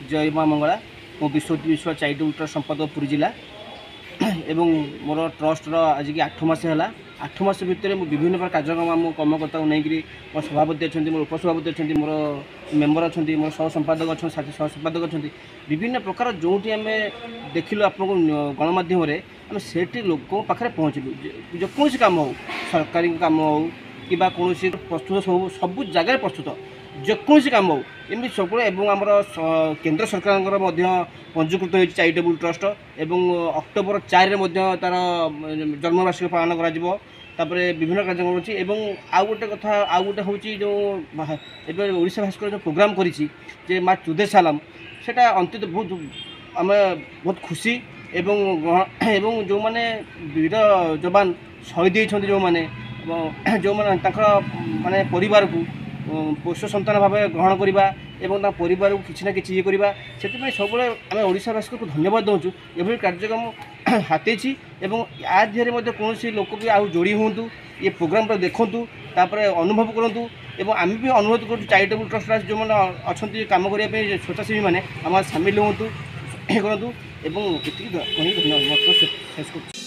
जय माँ मंगला मो विश्वजीत विश्व चैरिटेबल ट्रस्ट संपादक पुरी जिला एवं मोर ट्रस्टर आज की 8 मास है 8 मास भितर विभिन्न प्रकार कार्यक्रम आम कर्मकर्ता को नहीं मोर सभापति अच्छा मोर उपसभापति अच्छा मोर मेम्बर अच्छा मोर सह संपादक अच्छा साथी सह संपादक अच्छा विभिन्न प्रकार जो आम देखिलु आप गणमाध्यम आम से लोक पाखे पहुँचलु जेकोसी कम हो सरकारी कम हो कि कौन प्रस्तुत सब जगह प्रस्तुत जेकोसी कम हो एमती सब आमर केंद्र सरकार पंजीकृत हो चैरिटेबल ट्रस्ट एवं अक्टोबर 4 तार जन्मवार्षिक पालन कर विभिन्न कार्यक्रम अच्छी आउ गोटे कथा आउ गोटे हूँ जो ओडिशा भास्कर जो प्रोग्राम करी माँ चुदेसालम से अंतित बहुत आम बहुत खुशी एवं जो मैंने वीर जवान शहीद होती जो मैंने जो माने परिवार को पोष सन्तान भाव ग्रहण करवा एवं परिवार को किसी ना कि ये करवा से सब आम ओडिशा भास्कर को धन्यवाद दूँ ये कार्यक्रम हाथी एवं आ देहरे कौन लोक भी आउ जोड़ी हूँ ये प्रोग्राम पर देखूँ अनुभव करूँ एवं आम भी अनुरोध कर चैरिटेबल ट्रस्ट जो मैंने अच्छा कम करने स्वेच्छासेवी मैंने आम सामिल हूँ ये करूँ एवं धन्यवाद शेष कर।